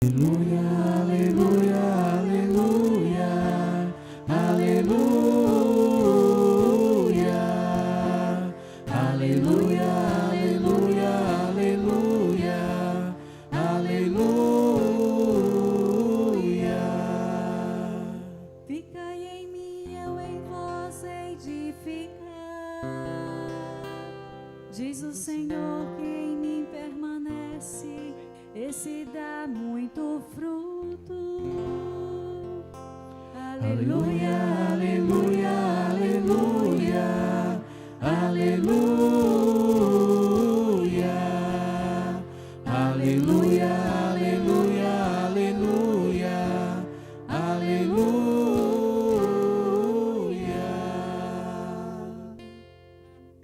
Aleluia, aleluia, aleluia, aleluia, aleluia, aleluia, aleluia. Ficai em mim, eu em vós hei de ficar. Diz o Senhor que em mim permanece, esse dá muito fruto. Aleluia, aleluia, aleluia, aleluia, aleluia, aleluia, aleluia, aleluia.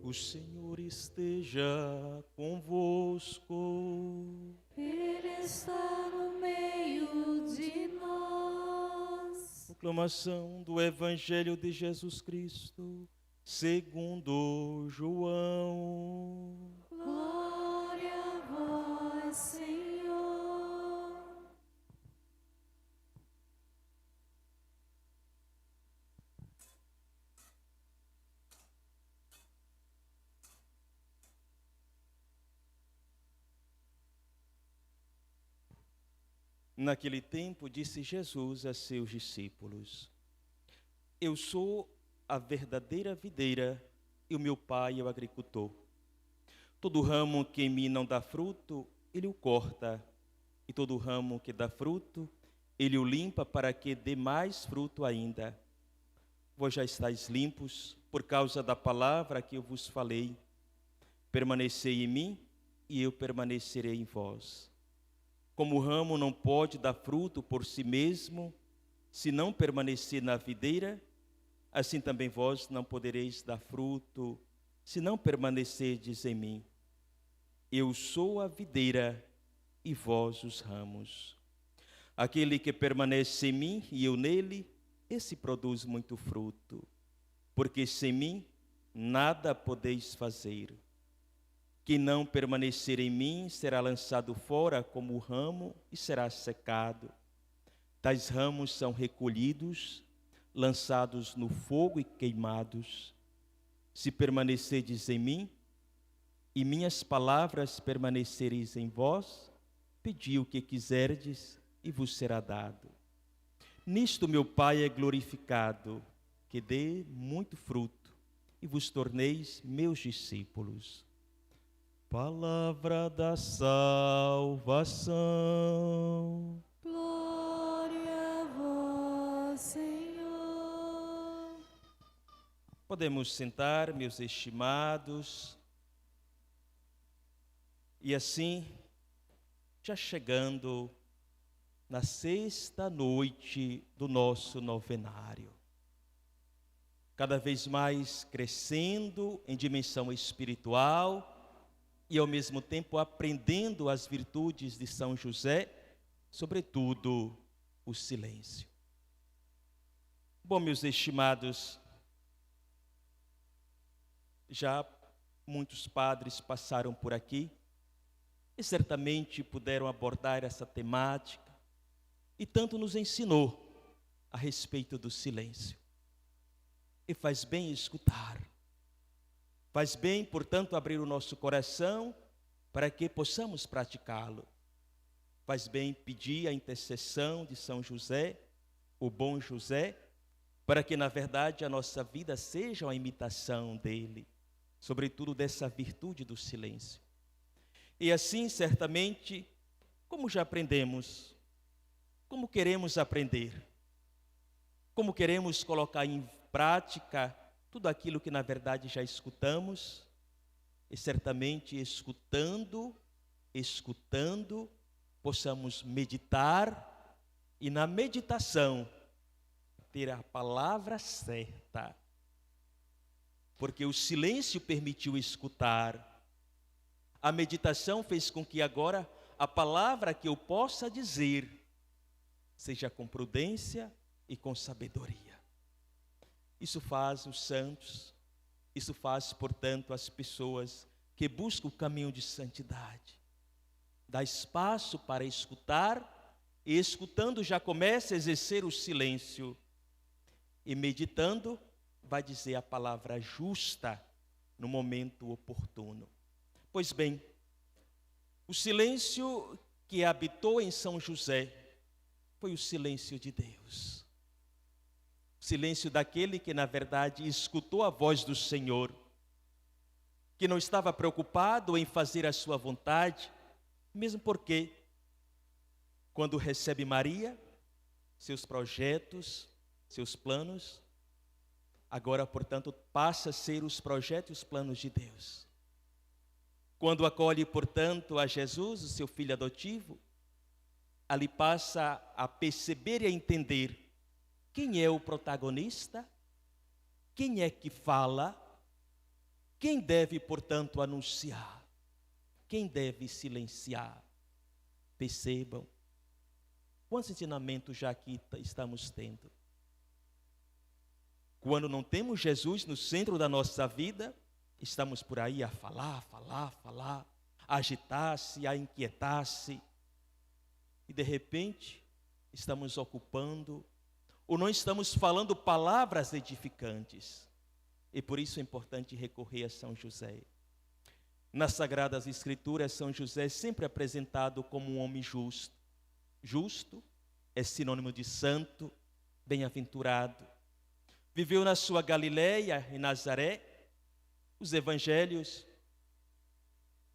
O Senhor esteja convosco. Ele está no meio de nós. Proclamação do Evangelho de Jesus Cristo, segundo João. Glória a vós, Senhor. Naquele tempo, disse Jesus a seus discípulos: Eu sou a verdadeira videira e o meu Pai é o agricultor. Todo ramo que em mim não dá fruto, ele o corta, e todo ramo que dá fruto, ele o limpa para que dê mais fruto ainda. Vós já estáis limpos por causa da palavra que eu vos falei. Permanecei em mim e eu permanecerei em vós. Como o ramo não pode dar fruto por si mesmo, se não permanecer na videira, assim também vós não podereis dar fruto, se não permanecerdes em mim. Eu sou a videira e vós os ramos. Aquele que permanece em mim e eu nele, esse produz muito fruto, porque sem mim nada podeis fazer. Quem não permanecer em mim será lançado fora como o ramo e será secado. Tais ramos são recolhidos, lançados no fogo e queimados. Se permanecerdes em mim, e minhas palavras permanecereis em vós, pedi o que quiserdes e vos será dado. Nisto meu Pai é glorificado, que dê muito fruto e vos torneis meus discípulos. Palavra da salvação. Glória a vós, Senhor. Podemos sentar, meus estimados. E assim, já chegando na sexta noite do nosso novenário, cada vez mais crescendo em dimensão espiritual e ao mesmo tempo aprendendo as virtudes de São José, sobretudo o silêncio. Bom, meus estimados, já muitos padres passaram por aqui e certamente puderam abordar essa temática e tanto nos ensinou a respeito do silêncio. E faz bem escutar. Faz bem, portanto, abrir o nosso coração para que possamos praticá-lo. Faz bem pedir a intercessão de São José, o bom José, para que, na verdade, a nossa vida seja uma imitação dele, sobretudo dessa virtude do silêncio. E assim, certamente, como já aprendemos, como queremos aprender, como queremos colocar em prática tudo aquilo que na verdade já escutamos, e certamente escutando, possamos meditar e na meditação ter a palavra certa, porque o silêncio permitiu escutar, a meditação fez com que agora a palavra que eu possa dizer seja com prudência e com sabedoria. Isso faz os santos, isso faz, portanto, as pessoas que buscam o caminho de santidade. Dá espaço para escutar e escutando já começa a exercer o silêncio. E meditando, vai dizer a palavra justa no momento oportuno. Pois bem, o silêncio que habitou em São José foi o silêncio de Deus. O silêncio daquele que, na verdade, escutou a voz do Senhor, que não estava preocupado em fazer a sua vontade, mesmo porque, quando recebe Maria, seus projetos, seus planos, agora, portanto, passa a ser os projetos e os planos de Deus. Quando acolhe, portanto, a Jesus, o seu filho adotivo, ali passa a perceber e a entender quem é o protagonista, quem é que fala, quem deve, portanto, anunciar, quem deve silenciar. Percebam quantos ensinamentos já aqui estamos tendo. Quando não temos Jesus no centro da nossa vida, estamos por aí a falar, a agitar-se, a inquietar-se. E de repente, estamos ocupando, ou não estamos falando palavras edificantes. E por isso é importante recorrer a São José. Nas Sagradas Escrituras, São José é sempre apresentado como um homem justo. Justo é sinônimo de santo, bem-aventurado. Viveu na sua Galileia e Nazaré. Os evangelhos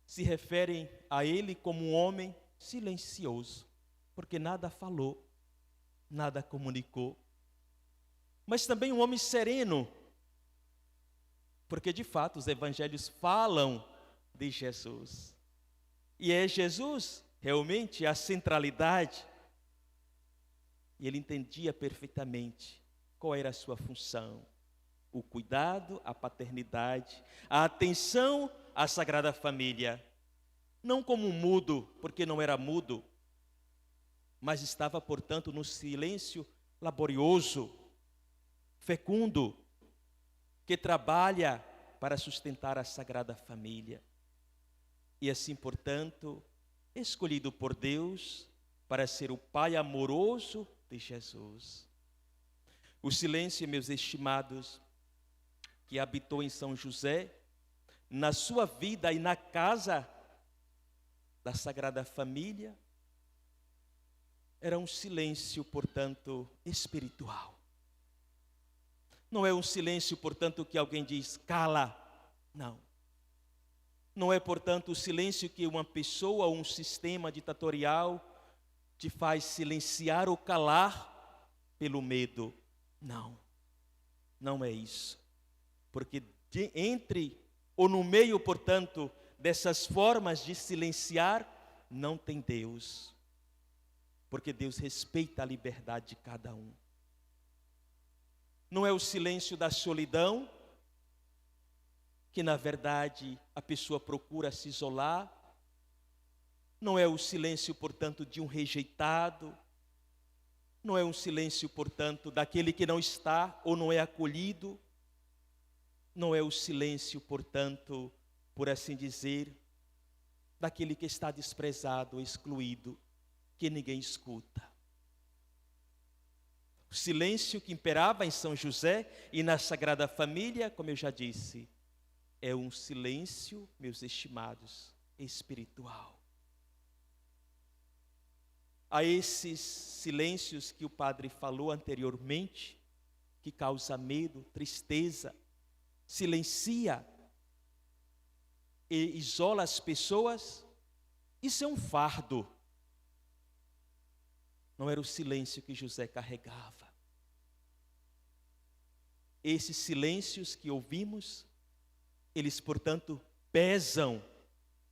se referem a ele como um homem silencioso, porque nada falou, nada comunicou. Mas também um homem sereno, porque de fato os evangelhos falam de Jesus. E é Jesus realmente a centralidade. E ele entendia perfeitamente qual era a sua função: o cuidado, a paternidade, a atenção à Sagrada Família. Não como um mudo, porque não era mudo, mas estava, portanto, no silêncio laborioso, fecundo, que trabalha para sustentar a Sagrada Família. E assim, portanto, escolhido por Deus para ser o pai amoroso de Jesus. O silêncio, meus estimados, que habitou em São José, na sua vida e na casa da Sagrada Família, era um silêncio, portanto, espiritual. Não é um silêncio, portanto, que alguém diz, cala. Não. Não é, portanto, o silêncio que uma pessoa ou um sistema ditatorial te faz silenciar ou calar pelo medo. Não. Não é isso. Porque entre ou no meio, portanto, dessas formas de silenciar, não tem Deus. Porque Deus respeita a liberdade de cada um. Não é o silêncio da solidão, que na verdade a pessoa procura se isolar. Não é o silêncio, portanto, de um rejeitado. Não é um silêncio, portanto, daquele que não está ou não é acolhido. Não é o silêncio, portanto, por assim dizer, daquele que está desprezado, excluído, que ninguém escuta. O silêncio que imperava em São José e na Sagrada Família, como eu já disse, é um silêncio, meus estimados, espiritual. A esses silêncios que o padre falou anteriormente, que causa medo, tristeza, silencia e isola as pessoas, isso é um fardo. Não era o silêncio que José carregava. Esses silêncios que ouvimos, eles, portanto, pesam.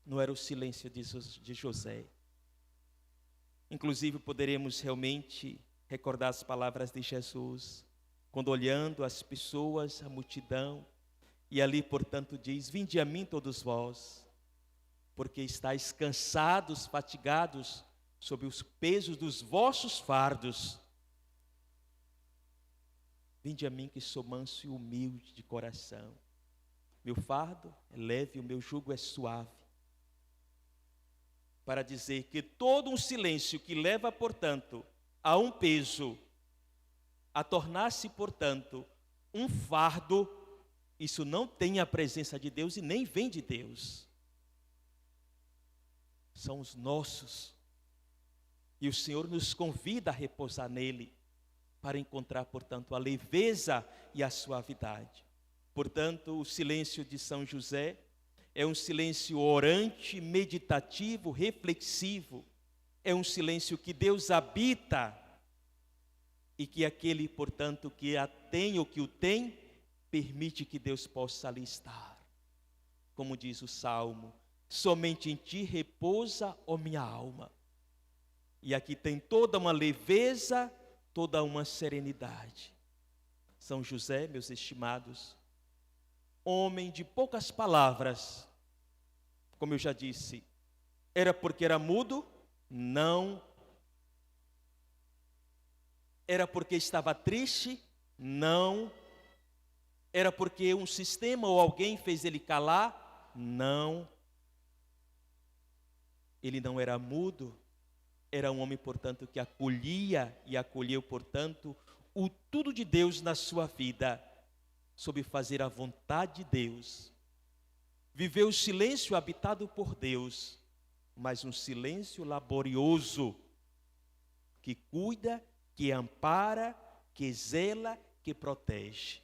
Não era o silêncio de José. Inclusive, poderemos realmente recordar as palavras de Jesus, quando olhando as pessoas, a multidão, e ali, portanto, diz, vinde a mim todos vós, porque estáis cansados, fatigados, sob os pesos dos vossos fardos. Vinde a mim que sou manso e humilde de coração. Meu fardo é leve, o meu jugo é suave. para dizer que todo um silêncio que leva, portanto, a um peso, a tornar-se, portanto, um fardo, isso não tem a presença de Deus e nem vem de Deus. São os nossos. E o Senhor nos convida a repousar nele, para encontrar, portanto, a leveza e a suavidade. Portanto, o silêncio de São José é um silêncio orante, meditativo, reflexivo. É um silêncio que Deus habita e que aquele, portanto, que a tem ou que o tem, permite que Deus possa ali estar. Como diz o Salmo, somente em ti repousa, ó minha alma. E aqui tem toda uma leveza, toda uma serenidade. São José, meus estimados, homem de poucas palavras, como eu já disse, era porque era mudo? Não. Era porque estava triste? Não. Era porque um sistema ou alguém fez ele calar? Não. Ele não era mudo, era um homem, portanto, que acolhia e acolheu, portanto, o tudo de Deus na sua vida, sob fazer a vontade de Deus. Viveu o silêncio habitado por Deus, mas um silêncio laborioso, que cuida, que ampara, que zela, que protege.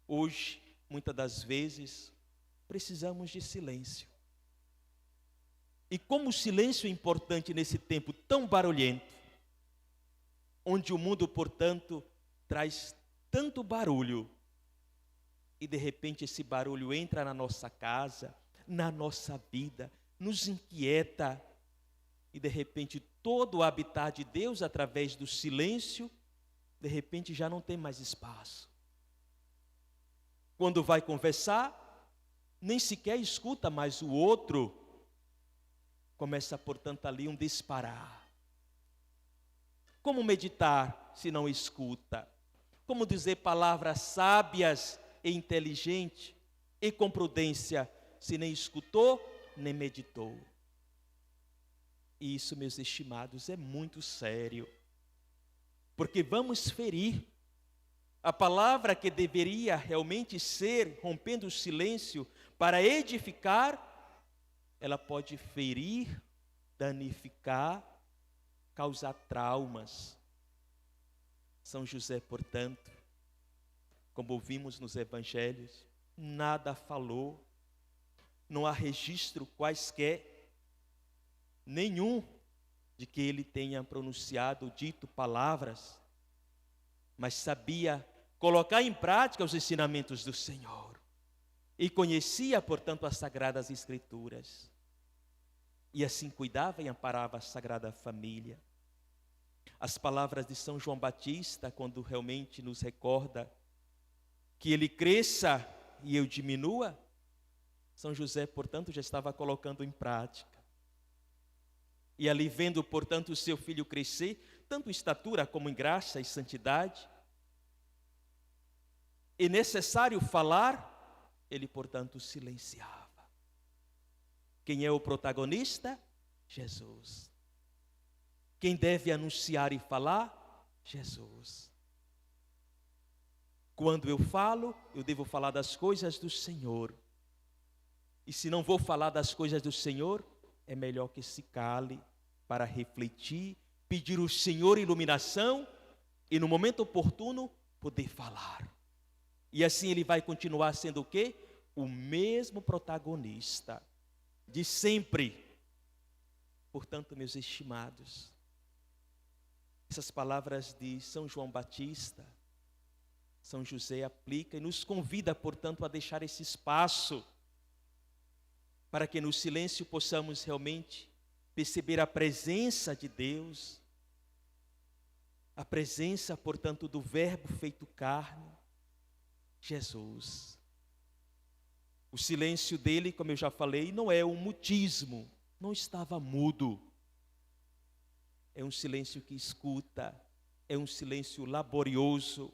Hoje, muitas das vezes, precisamos de silêncio. E como o silêncio é importante nesse tempo tão barulhento, onde o mundo, portanto, traz tanto barulho, e de repente esse barulho entra na nossa casa, na nossa vida, nos inquieta, e de repente todo o habitar de Deus através do silêncio, de repente já não tem mais espaço. Quando vai conversar, nem sequer escuta mais o outro, começa, portanto, ali um disparar. Como meditar se não escuta? Como dizer palavras sábias e inteligentes e com prudência se nem escutou, nem meditou? E isso, meus estimados, é muito sério. Porque vamos ferir. A palavra que deveria realmente ser, rompendo o silêncio, para edificar, ela pode ferir, danificar, causar traumas. São José, portanto, como ouvimos nos evangelhos, nada falou, não há registro quaisquer, nenhum, de que ele tenha pronunciado, dito palavras, mas sabia colocar em prática os ensinamentos do Senhor. E conhecia, portanto, as Sagradas Escrituras. E assim cuidava e amparava a Sagrada Família. As palavras de São João Batista, quando realmente nos recorda que ele cresça e eu diminua, São José, portanto, já estava colocando em prática. E ali vendo, portanto, o seu filho crescer, tanto em estatura como em graça e santidade, e necessário falar, ele, portanto, silenciava. Quem é o protagonista? Jesus. Quem deve anunciar e falar? Jesus. Quando eu falo, eu devo falar das coisas do Senhor. E se não vou falar das coisas do Senhor, é melhor que se cale para refletir, pedir ao Senhor iluminação e no momento oportuno poder falar. E assim ele vai continuar sendo o quê? O mesmo protagonista de sempre. Portanto, meus estimados, essas palavras de São João Batista, São José aplica e nos convida, portanto, a deixar esse espaço para que no silêncio possamos realmente perceber a presença de Deus, a presença, portanto, do Verbo feito carne, Jesus. O silêncio dele, como eu já falei, não é um mutismo, não estava mudo. É um silêncio que escuta, é um silêncio laborioso,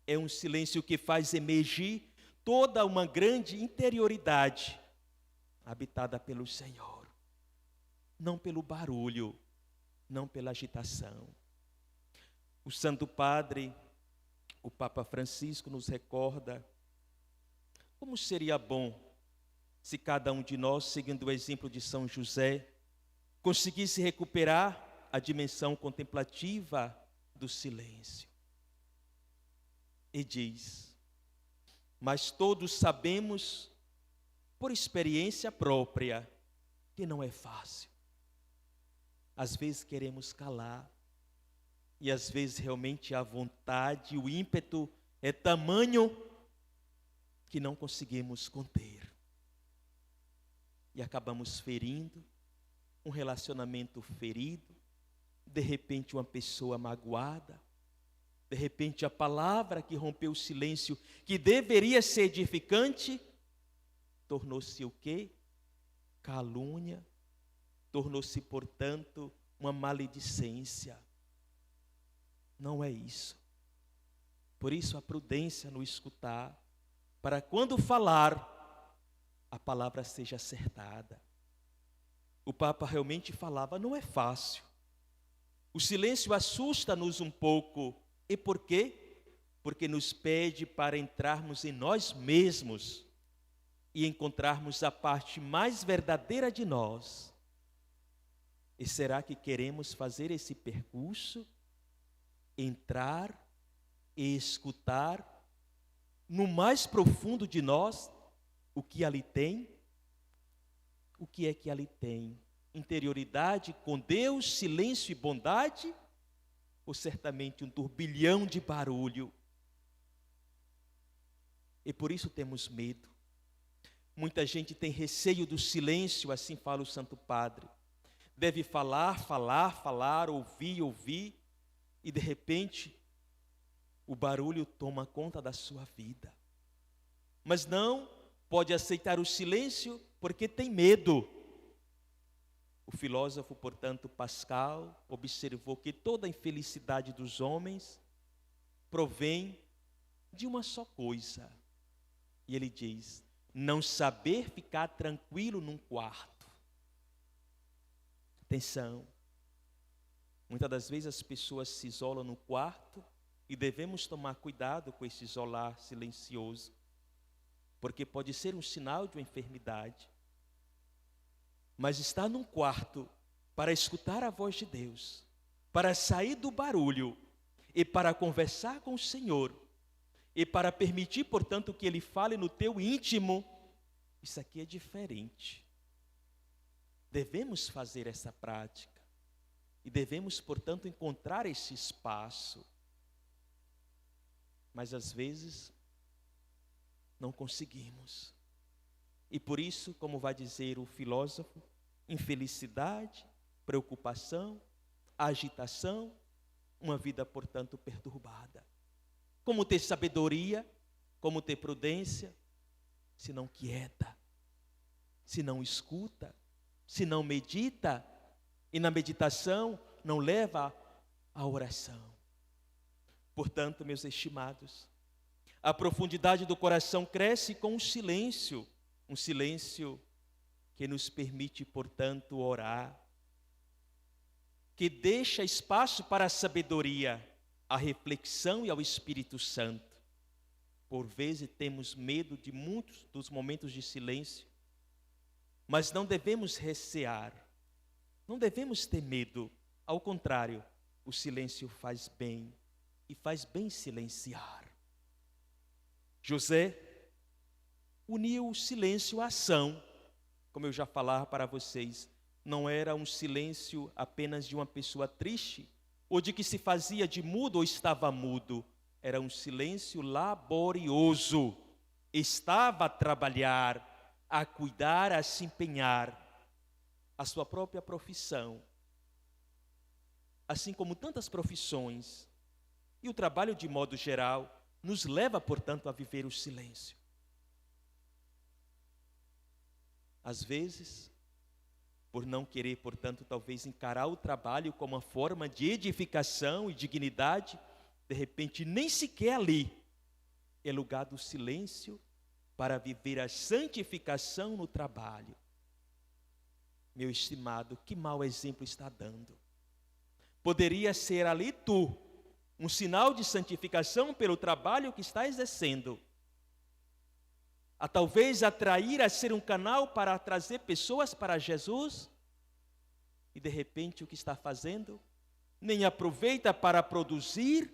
é um silêncio que faz emergir toda uma grande interioridade habitada pelo Senhor. não pelo barulho, não pela agitação. O Santo Padre, o Papa Francisco, nos recorda como seria bom se cada um de nós, seguindo o exemplo de São José, conseguisse recuperar a dimensão contemplativa do silêncio. E diz: mas todos sabemos, por experiência própria, que não é fácil. Às vezes queremos calar, e às vezes realmente a vontade, o ímpeto é tamanho que não conseguimos conter. E acabamos ferindo um relacionamento ferido, de repente uma pessoa magoada, de repente a palavra que rompeu o silêncio, que deveria ser edificante, tornou-se o quê? Calúnia, tornou-se, portanto, uma maledicência. Não é isso. Por isso a prudência no escutar, para quando falar, a palavra seja acertada. O Papa realmente falava, não é fácil. O silêncio assusta-nos um pouco. E por quê? Porque nos pede para entrarmos em nós mesmos e encontrarmos a parte mais verdadeira de nós. E será que queremos fazer esse percurso? Entrar e escutar no mais profundo de nós o que ali tem? O que é que ali tem? Interioridade com Deus, silêncio e bondade? Ou certamente um turbilhão de barulho? E por isso temos medo. Muita gente tem receio do silêncio, assim fala o Santo Padre. Deve falar, ouvir, e de repente o barulho toma conta da sua vida. Mas não pode aceitar o silêncio porque tem medo. O filósofo, portanto, Pascal, observou que toda a infelicidade dos homens provém de uma só coisa. E ele diz: não saber ficar tranquilo num quarto. Atenção. Muitas das vezes as pessoas se isolam no quarto e devemos tomar cuidado com esse isolar silencioso, porque pode ser um sinal de uma enfermidade. Mas estar num quarto para escutar a voz de Deus, para sair do barulho e para conversar com o Senhor e para permitir, portanto, que Ele fale no teu íntimo, isso aqui é diferente. Devemos fazer essa prática e devemos, portanto, encontrar esse espaço. Mas às vezes não conseguimos. E por isso, como vai dizer o filósofo, infelicidade, preocupação, agitação, uma vida, portanto, perturbada. Como ter sabedoria, como ter prudência, se não quieta, se não escuta, se não medita, e na meditação não leva à oração. Portanto, meus estimados, a profundidade do coração cresce com o silêncio, um silêncio que nos permite, portanto, orar, que deixa espaço para a sabedoria, a reflexão e ao Espírito Santo. Por vezes temos medo de muitos dos momentos de silêncio, mas não devemos recear, não devemos ter medo. Ao contrário, o silêncio faz bem, e faz bem silenciar. José uniu o silêncio à ação. Como eu já falava para vocês, não era um silêncio apenas de uma pessoa triste, ou de que se fazia de mudo ou estava mudo. Era um silêncio laborioso. Estava a trabalhar, a cuidar, a se empenhar. A sua própria profissão. Assim como tantas profissões, e o trabalho de modo geral, nos leva, portanto, a viver o silêncio. Às vezes, por não querer, portanto, talvez encarar o trabalho como uma forma de edificação e dignidade, de repente, nem sequer ali é lugar do silêncio para viver a santificação no trabalho. Meu estimado, que mau exemplo está dando. Poderia ser ali tu, um sinal de santificação pelo trabalho que está exercendo. A talvez atrair a ser um canal para trazer pessoas para Jesus. E de repente o que está fazendo? Nem aproveita para produzir,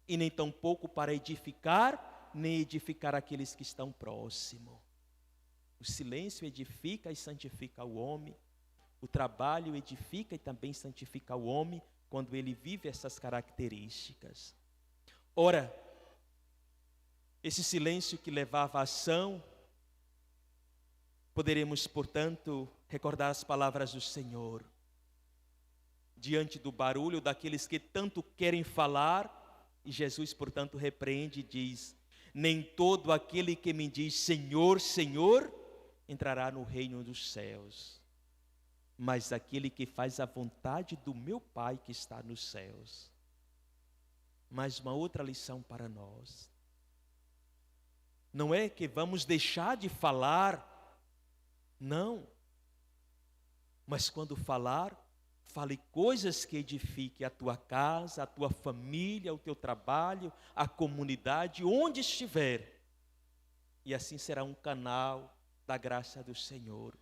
e nem tampouco para edificar, nem edificar aqueles que estão próximos. O silêncio edifica e santifica o homem. O trabalho edifica e também santifica o homem quando ele vive essas características. Ora, esse silêncio que levava à ação, poderemos, portanto, recordar as palavras do Senhor. Diante do barulho daqueles que tanto querem falar, e Jesus, portanto, repreende e diz: nem todo aquele que me diz Senhor, Senhor, entrará no reino dos céus, mas aquele que faz a vontade do meu Pai que está nos céus. Mais uma outra lição para nós. Não é que vamos deixar de falar, não. Mas quando falar, fale coisas que edifiquem a tua casa, a tua família, o teu trabalho, a comunidade, onde estiver. E assim será um canal da graça do Senhor.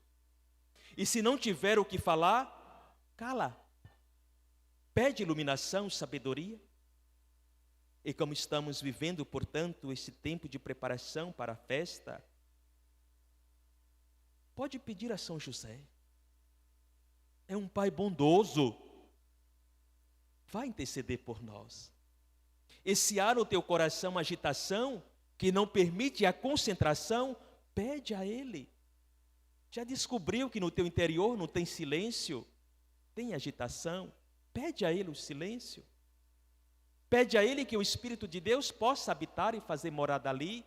E se não tiver o que falar, cala. Pede iluminação, sabedoria. E como estamos vivendo, portanto, esse tempo de preparação para a festa, pode pedir a São José. É um Pai bondoso. Vai interceder por nós. E se há no teu coração agitação que não permite a concentração, pede a Ele. Já descobriu que no teu interior não tem silêncio? Tem agitação? Pede a Ele o silêncio. Pede a Ele que o Espírito de Deus possa habitar e fazer morada ali.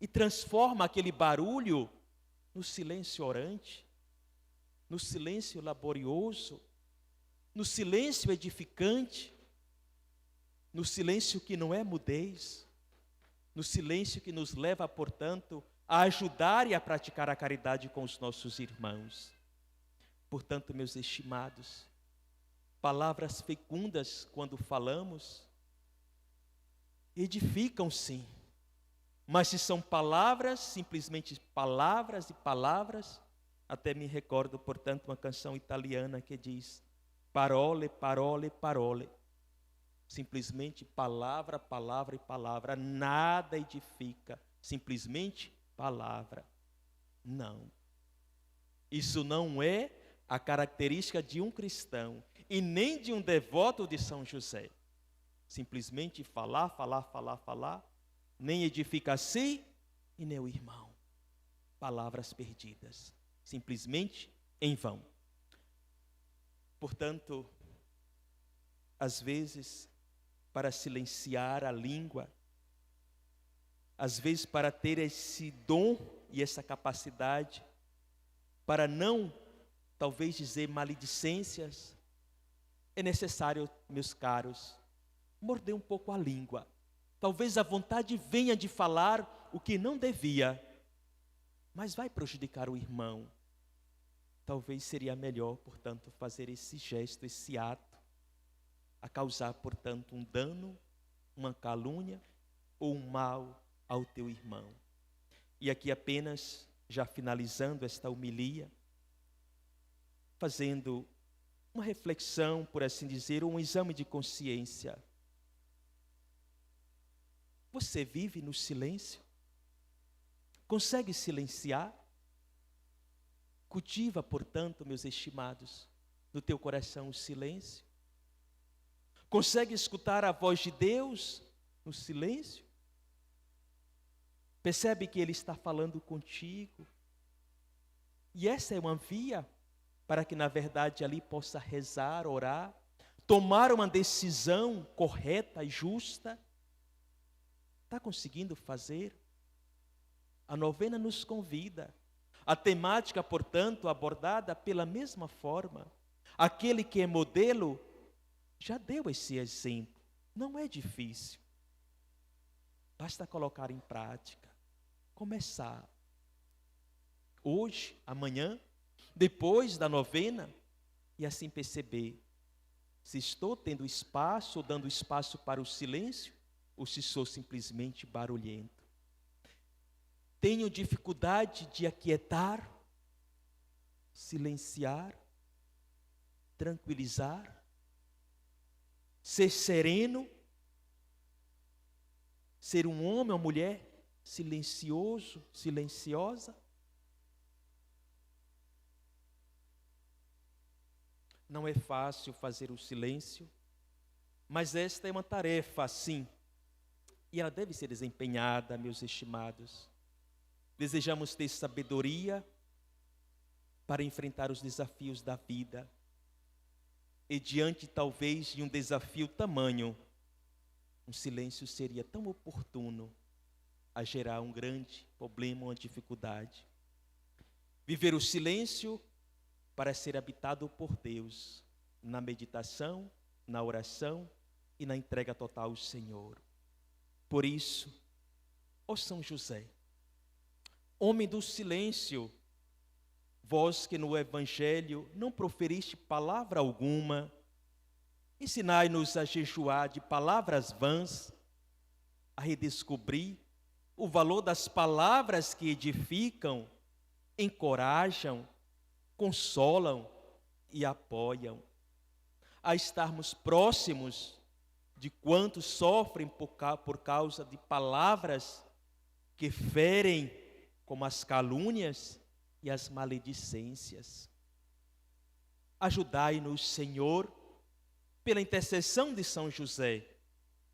E transforma aquele barulho no silêncio orante, no silêncio laborioso, no silêncio edificante, no silêncio que não é mudez, no silêncio que nos leva, portanto, a ajudar e a praticar a caridade com os nossos irmãos. Portanto, meus estimados, palavras fecundas, quando falamos, edificam sim. Mas se são palavras, simplesmente palavras e palavras, até me recordo, portanto, uma canção italiana que diz: parole, parole, parole. Simplesmente palavra, palavra e palavra, nada edifica, simplesmente palavra. Não. Isso não é a característica de um cristão e nem de um devoto de São José. Simplesmente falar, falar, falar, falar, nem edifica a si e nem o irmão. Palavras perdidas, simplesmente em vão. Portanto, às vezes, para silenciar a língua, às vezes para ter esse dom e essa capacidade, para não, talvez, dizer maledicências, é necessário, meus caros, morder um pouco a língua. Talvez a vontade venha de falar o que não devia, mas vai prejudicar o irmão. Talvez seria melhor, portanto, fazer esse gesto, esse ato, a causar, portanto, um dano, uma calúnia ou um mal ao teu irmão. E aqui apenas, já finalizando esta homilia, fazendo uma reflexão, por assim dizer, um exame de consciência. Você vive no silêncio? Consegue silenciar? Cultiva, portanto, meus estimados, no teu coração o silêncio? Consegue escutar a voz de Deus no silêncio? Percebe que Ele está falando contigo? E essa é uma via para que, na verdade, ali possa rezar, orar, tomar uma decisão correta e justa. Está conseguindo fazer? A novena nos convida. A temática, portanto, abordada pela mesma forma. Aquele que é modelo já deu esse exemplo. Não é difícil. Basta colocar em prática. Começar. Hoje, amanhã, depois da novena, e assim perceber se estou tendo espaço ou dando espaço para o silêncio, ou se sou simplesmente barulhento. Tenho dificuldade de aquietar, silenciar, tranquilizar, ser sereno, ser um homem ou mulher silencioso, silenciosa. Não é fácil fazer o silêncio, mas esta é uma tarefa, sim, e ela deve ser desempenhada, meus estimados. Desejamos ter sabedoria para enfrentar os desafios da vida, e diante talvez de um desafio tamanho, um silêncio seria tão oportuno a gerar um grande problema, uma dificuldade. Viver o silêncio para ser habitado por Deus, na meditação, na oração e na entrega total ao Senhor. Por isso, ó São José, homem do silêncio, vós que no Evangelho não proferiste palavra alguma, ensinai-nos a jejuar de palavras vãs, a redescobrir o valor das palavras que edificam, encorajam, consolam e apoiam, a estarmos próximos de quantos sofrem por causa de palavras que ferem, como as calúnias e as maledicências. Ajudai-nos, Senhor, pela intercessão de São José,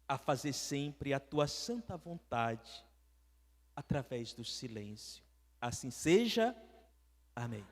a fazer sempre a tua santa vontade, através do silêncio. Assim seja. Amém.